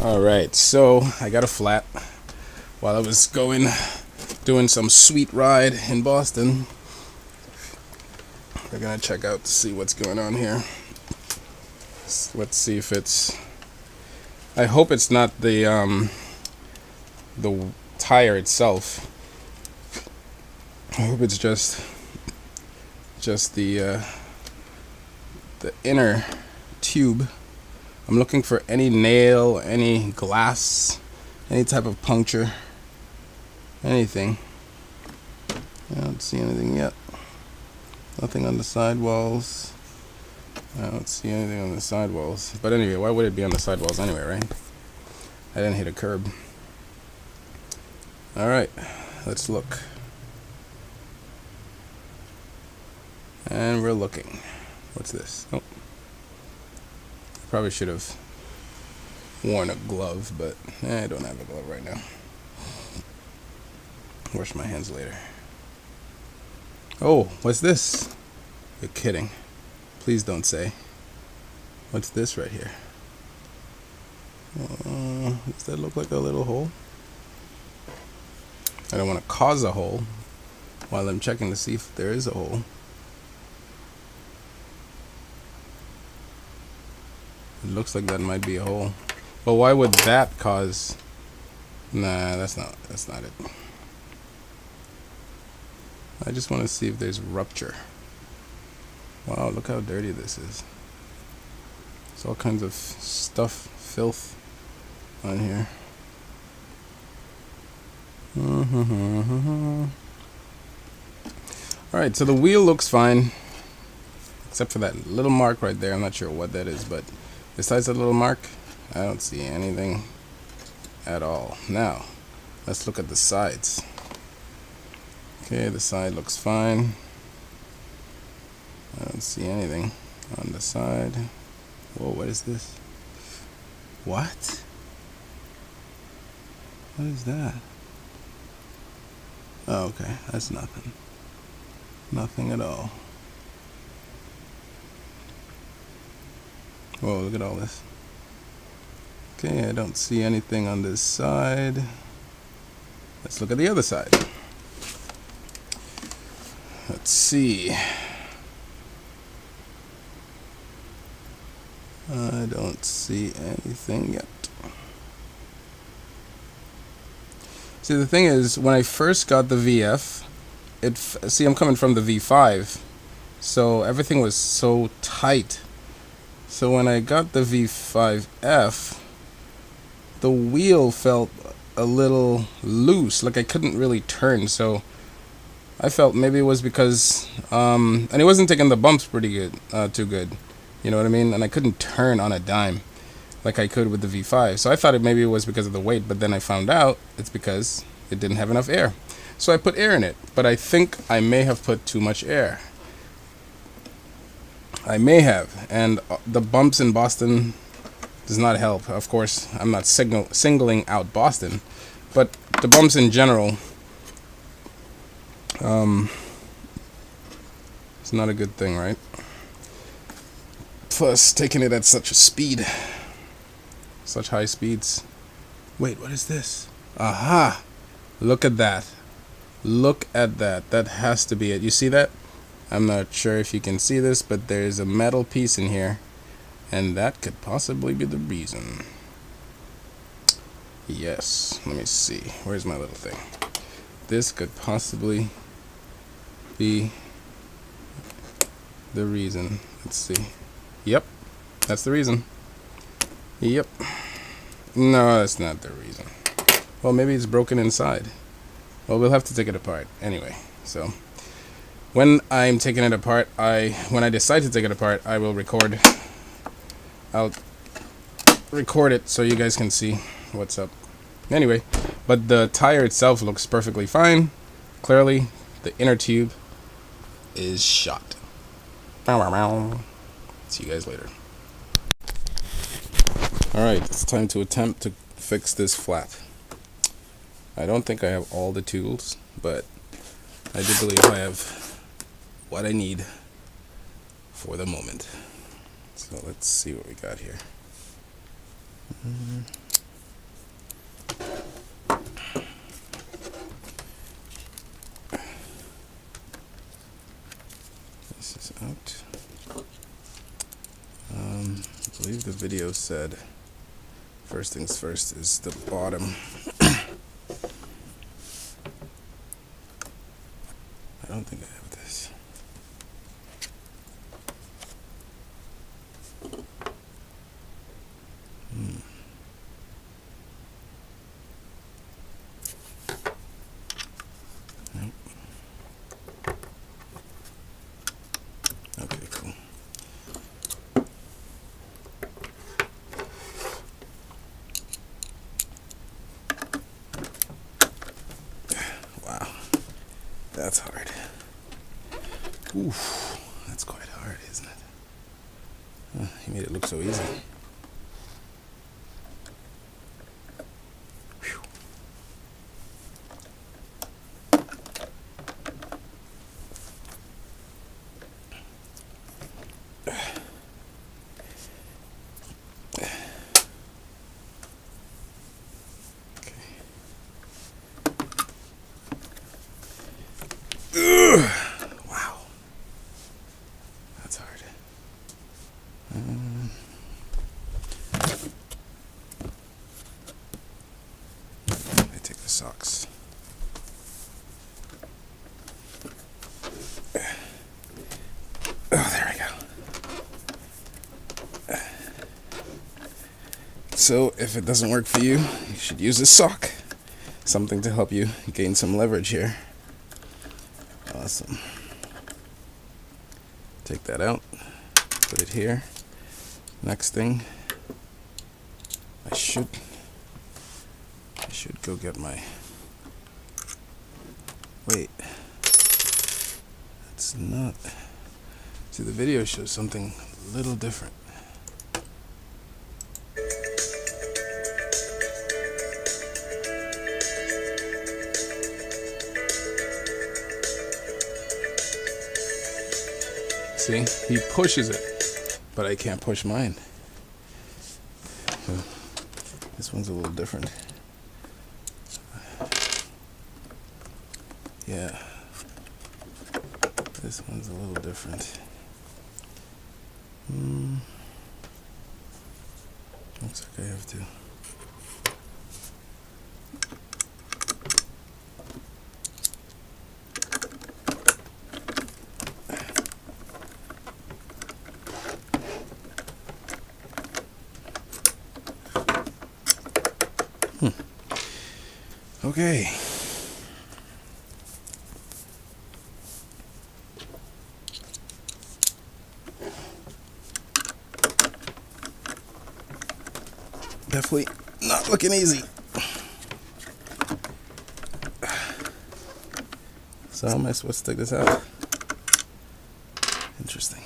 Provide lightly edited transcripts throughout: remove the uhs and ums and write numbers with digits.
Alright, so I got a flat while I was doing some sweet ride in Boston. We're gonna check out to see what's going on here. Let's see if it's... I hope it's not the tire itself. I hope it's just the inner tube. I'm looking for any nail, any glass, any type of puncture, anything. I don't see anything yet. Nothing on the sidewalls. I don't see anything on the sidewalls. But anyway, why would it be on the sidewalls anyway, right? I didn't hit a curb. Alright, let's look. And we're looking. What's this? Oh. Probably should have worn a glove, but I don't have a glove right now. Wash my hands later. Oh, what's this? You're kidding. Please don't say. What's this right here? Does that look like a little hole? I don't want to cause a hole while I'm checking to see if there is a hole. It looks like that might be a hole. But why would that cause... Nah, that's not it. I just want to see if there's rupture. Wow, look how dirty this is. There's all kinds of stuff, filth on here. Alright, so the wheel looks fine. Except for that little mark right there. I'm not sure what that is, but besides that little mark, I don't see anything at all. Now, let's look at the sides. Okay, the side looks fine. I don't see anything on the side. Whoa, what is this? What? What is that? Oh, okay, that's nothing. Nothing at all. Whoa, look at all this. Okay, I don't see anything on this side. Let's look at the other side. Let's see. I don't see anything yet. See, the thing is, when I first got the VF, see, I'm coming from the V5, so everything was so tight. So when I got the V5F, the wheel felt a little loose, like I couldn't really turn. So I felt maybe it was because, and it wasn't taking the bumps pretty good, too good. You know what I mean? And I couldn't turn on a dime like I could with the V5. So I thought maybe it was because of the weight, but then I found out it's because it didn't have enough air. So I put air in it, but I think I may have put too much air. I may have, and the bumps in Boston does not help. Of course, I'm not singling out Boston, but the bumps in general, it's not a good thing, right? Plus, taking it at such a speed, such high speeds. Wait, what is this? Aha! Look at that. Look at that. That has to be it. You see that? I'm not sure if you can see this, but there's a metal piece in here, and that could possibly be the reason. Yes, let me see. Where's my little thing? This could possibly be the reason. Let's see. Yep, that's the reason. Yep. No, that's not the reason. Well, maybe it's broken inside. Well, we'll have to take it apart anyway. So when I'm taking it apart, when I decide to take it apart, I will record. I'll record it so you guys can see what's up. Anyway, but the tire itself looks perfectly fine. Clearly, the inner tube is shot. See you guys later. Alright, it's time to attempt to fix this flat. I don't think I have all the tools, but I do believe I have what I need for the moment. So let's see what we got here. This is out. I believe the video said first things first is the bottom. I don't think I have this. Nope. Okay, cool. Wow, that's hard. Oof, that's quite hard, isn't it? He made it look so easy. Whew. Wow, that's hard. I take the socks. Oh, there we go. So, if it doesn't work for you, you should use a sock. Something to help you gain some leverage here. Awesome. Take that out, put it here. Next thing, I should go get my, wait, that's not, see, the video shows something a little different. See, he pushes it, but I can't push mine. This one's a little different. Yeah, this one's a little different. Looks like I have to. Okay. Definitely not looking easy. So how am I supposed to take this out? Interesting.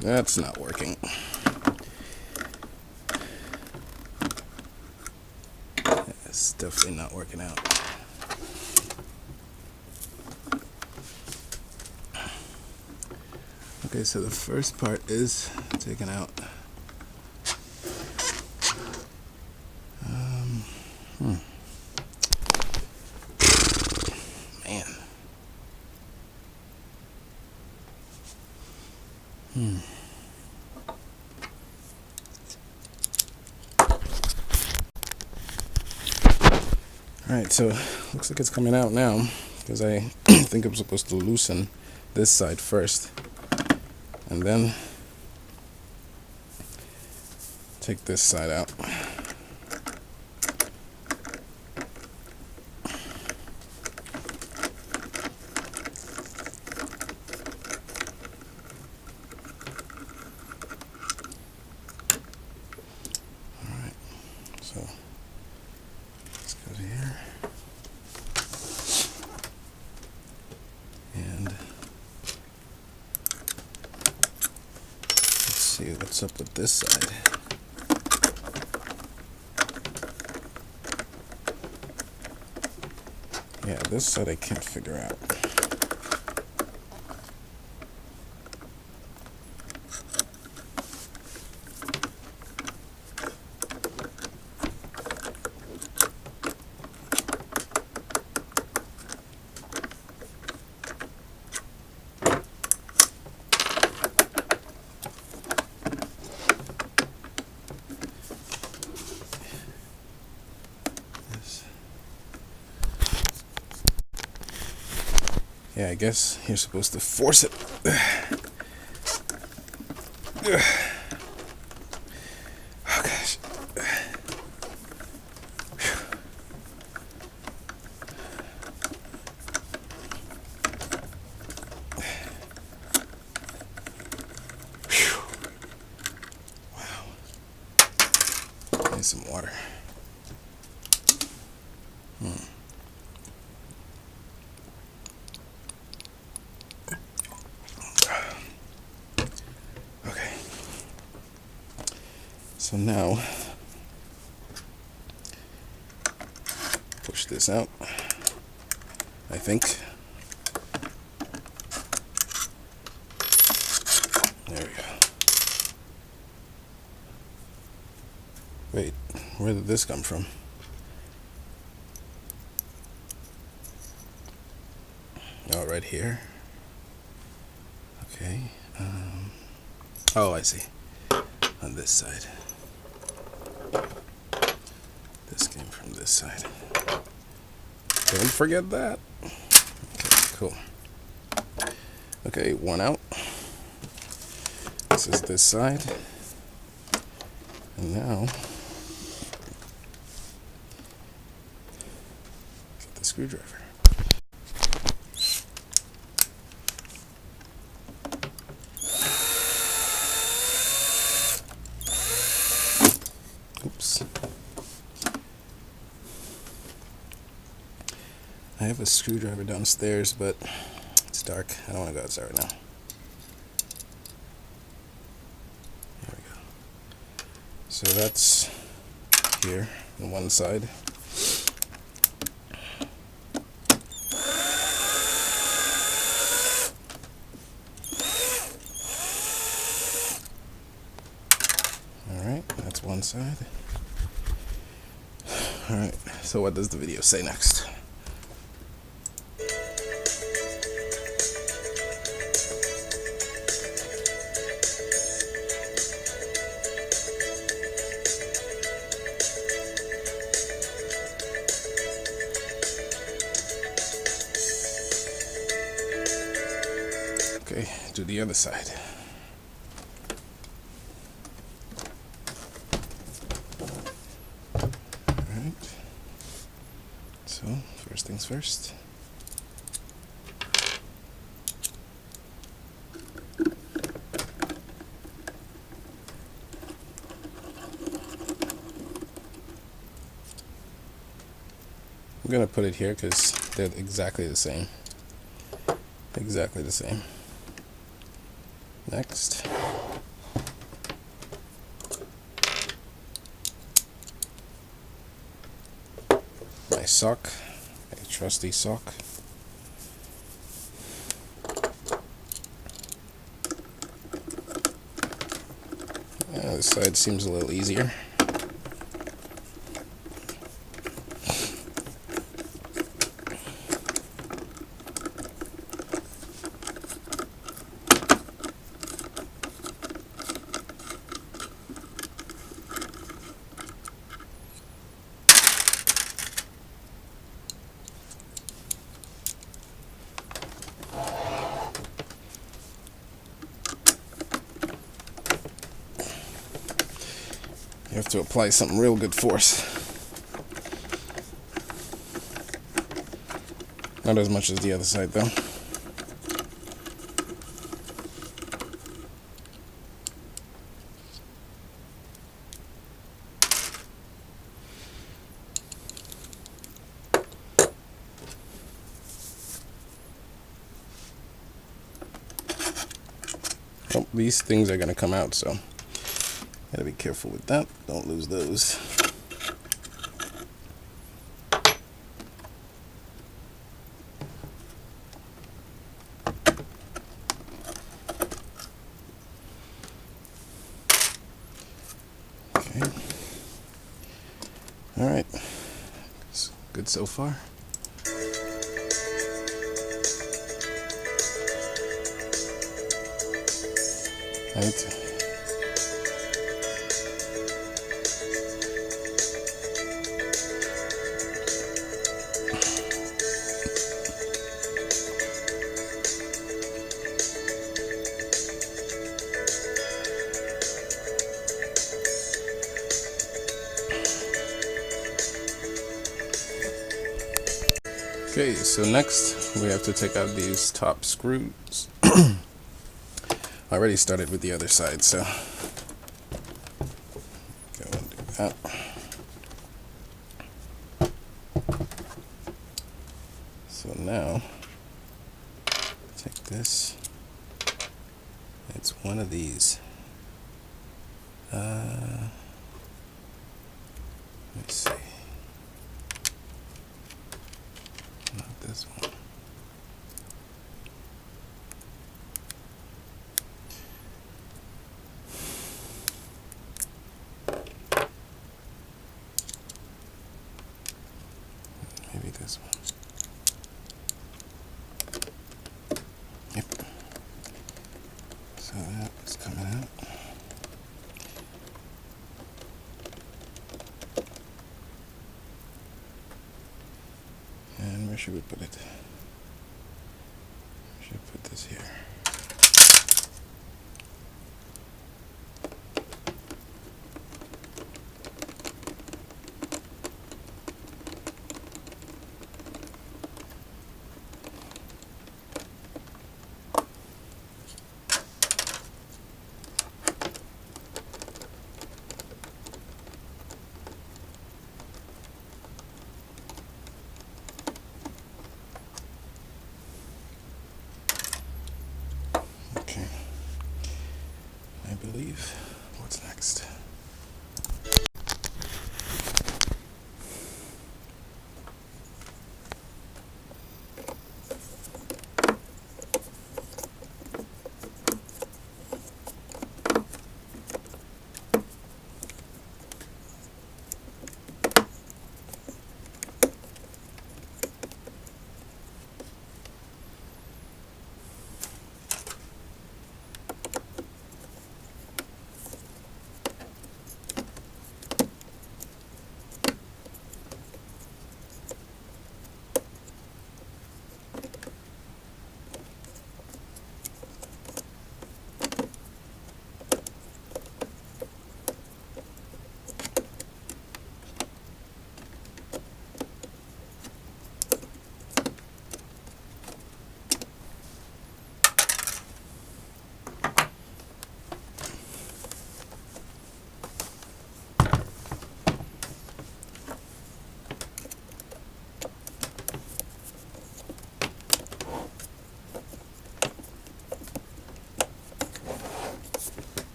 That's not working. It's definitely not working out. Okay, so the first part is taken out. Man. Alright, so looks like it's coming out now, because I think I'm supposed to loosen this side first and then take this side out. Alright, so let's go to here. And let's see what's up with this side. Yeah, this side I can't figure out. Yeah, I guess you're supposed to force it. Oh gosh. Wow. Need some water. Okay. So now, push this out, I think. There we go. Wait, where did this come from? Oh, right here. Okay. Oh, I see. On this side. This came from this side. Don't forget that. Okay, cool. Okay, one out. This is this side. And now, get the screwdriver. Oops. I have a screwdriver downstairs, but it's dark. I don't want to go outside right now. There we go. So that's here on one side. Alright, that's one side. Alright, so what does the video say next? Okay, do the other side. Alright. So, first things first. I'm gonna put it here because they're exactly the same. Exactly the same. Next. My sock, a trusty sock. This side seems a little easier. You have to apply some real good force. Not as much as the other side, though. Oh, these things are going to come out, so gotta be careful with that. Don't lose those. Okay. Alright. It's good so far. Right. Okay, so next we have to take out these top screws. I already started with the other side, so go and do that. So now take this. It's one of these. Let's see. Not this one. Maybe this one. Yep. So that's coming out. And where should we put it? We should put this here. Okay. I believe. What's next?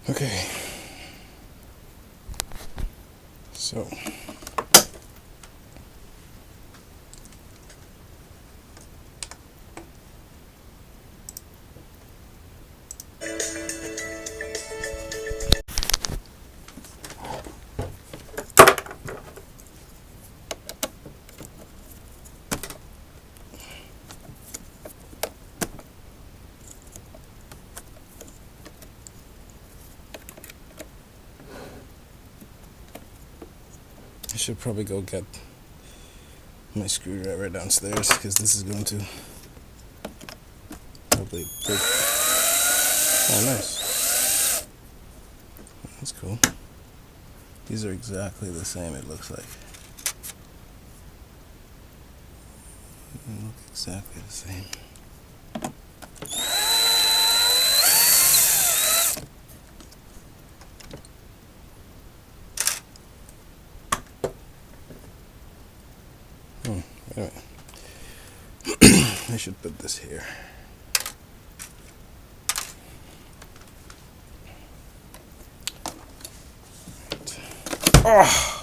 Okay. So I should probably go get my screwdriver downstairs because this is going to probably break. Oh, nice. That's cool. These are exactly the same, it looks like. They look exactly the same. Anyway, I should put this here. Oh.